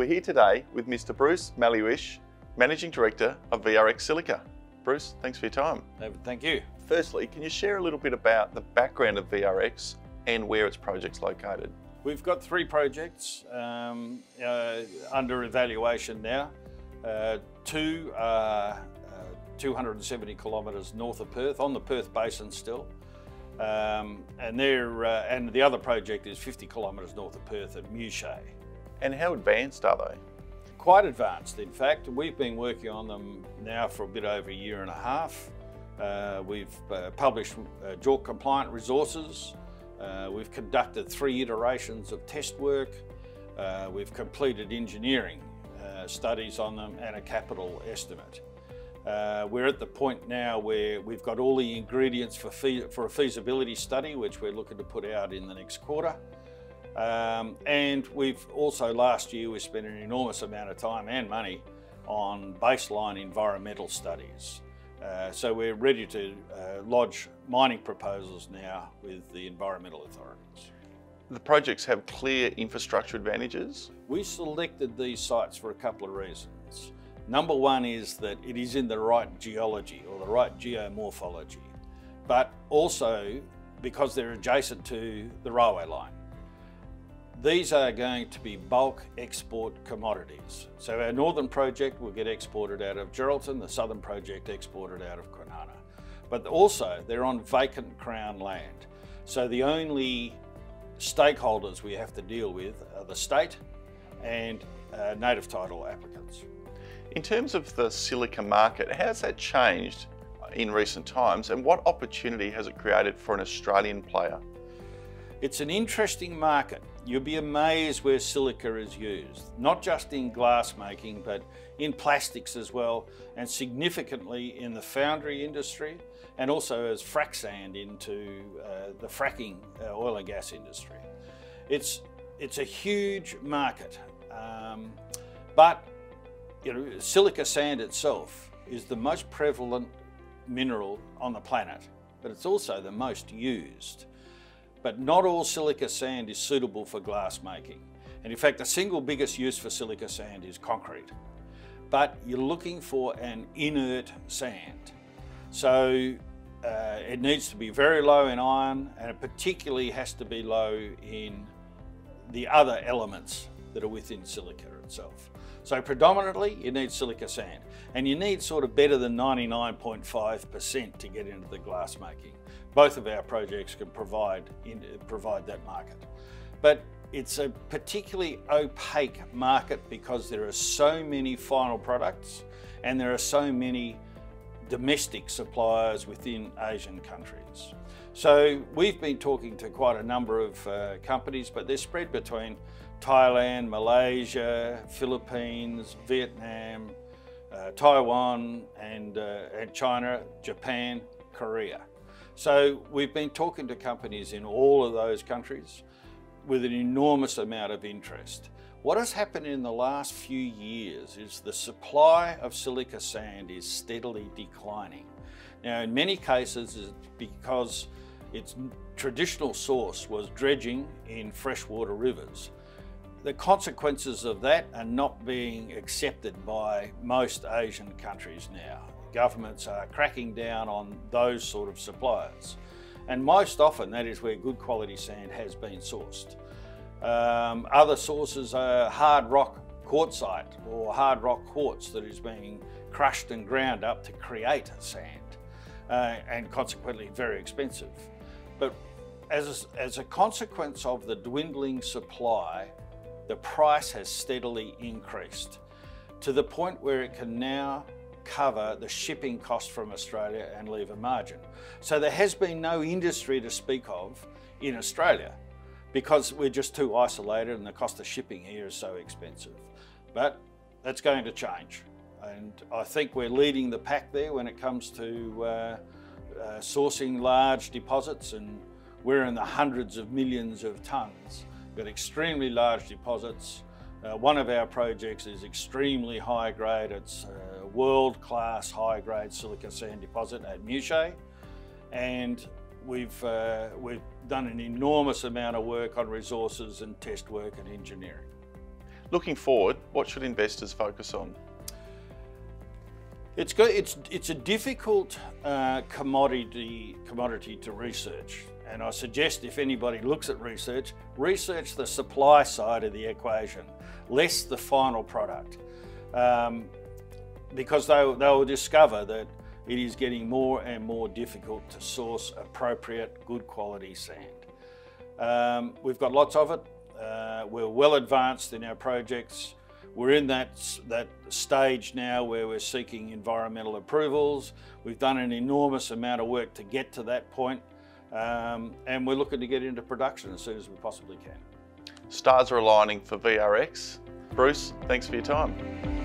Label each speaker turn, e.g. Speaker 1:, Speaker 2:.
Speaker 1: here today with Mr. Bruce Maluish, Managing Director of VRX Silica. Bruce, thanks for your time.
Speaker 2: David, thank you.
Speaker 1: Firstly, can you share a little bit about the background of VRX and where its project's located?
Speaker 2: We've got 3 projects under evaluation now. 2 are 270 kilometres north of Perth, on the Perth Basin still. And the other project is 50 kilometres north of Perth at Maluish.
Speaker 1: And how advanced are they?
Speaker 2: Quite advanced, in fact. We've been working on them now for a bit over a year and a half. We've published JORC compliant resources. We've conducted 3 iterations of test work. We've completed engineering studies on them and a capital estimate. We're at the point now where we've got all the ingredients for a feasibility study, which we're looking to put out in the next quarter. And we've also, last year, we spent an enormous amount of time and money on baseline environmental studies. So we're ready to lodge mining proposals now with the environmental authorities.
Speaker 1: The projects have clear infrastructure advantages.
Speaker 2: We selected these sites for a couple of reasons. Number one is that it is in the right geology or the right geomorphology, but also because they're adjacent to the railway line. These are going to be bulk export commodities. So our northern project will get exported out of Geraldton, the southern project exported out of Kwinana. But also they're on vacant Crown land. So the only stakeholders we have to deal with are the state and native title applicants.
Speaker 1: In terms of the silica market, how has that changed in recent times and what opportunity has it created for an Australian player?
Speaker 2: It's an interesting market. You'll be amazed where silica is used, not just in glass making, but in plastics as well, and significantly in the foundry industry, and also as frac sand into the fracking oil and gas industry. It's a huge market, but you know, silica sand itself is the most prevalent mineral on the planet, but it's also the most used. But not all silica sand is suitable for glass making. And in fact, the single biggest use for silica sand is concrete. But you're looking for an inert sand. So it needs to be very low in iron, and it particularly has to be low in the other elements that are within silica itself. So predominantly you need silica sand, and you need sort of better than 99.5% to get into the glass making. Both of our projects can provide that market. But it's a particularly opaque market because there are so many final products and there are so many domestic suppliers within Asian countries. So we've been talking to quite a number of companies, but they're spread between Thailand, Malaysia, Philippines, Vietnam, Taiwan, and China, Japan, Korea. So we've been talking to companies in all of those countries with an enormous amount of interest. What has happened in the last few years is the supply of silica sand is steadily declining. Now, in many cases, it's because its traditional source was dredging in freshwater rivers. The consequences of that are not being accepted by most Asian countries now. Governments are cracking down on those sort of suppliers. And most often that is where good quality sand has been sourced. Other sources are hard rock quartzite or hard rock quartz that is being crushed and ground up to create sand, and consequently very expensive. But as a consequence of the dwindling supply, the price has steadily increased to the point where it can now cover the shipping cost from Australia and leave a margin. So there has been no industry to speak of in Australia because we're just too isolated and the cost of shipping here is so expensive. But that's going to change. And I think we're leading the pack there when it comes to sourcing large deposits, and we're in the hundreds of millions of tonnes. We've got extremely large deposits. One of our projects is extremely high grade. It's a world-class high grade silica sand deposit at Maluish, and we've done an enormous amount of work on resources and test work and engineering.
Speaker 1: Looking forward, what should investors focus on?
Speaker 2: It's good. It's a difficult commodity to research, and I suggest if anybody looks at research the supply side of the equation, less the final product, because they will discover that it is getting more and more difficult to source appropriate, good quality sand. We've got lots of it. We're well advanced in our projects. We're in that stage now where we're seeking environmental approvals. We've done an enormous amount of work to get to that point, and we're looking to get into production as soon as we possibly can.
Speaker 1: Stars are aligning for VRX. Bruce, thanks for your time.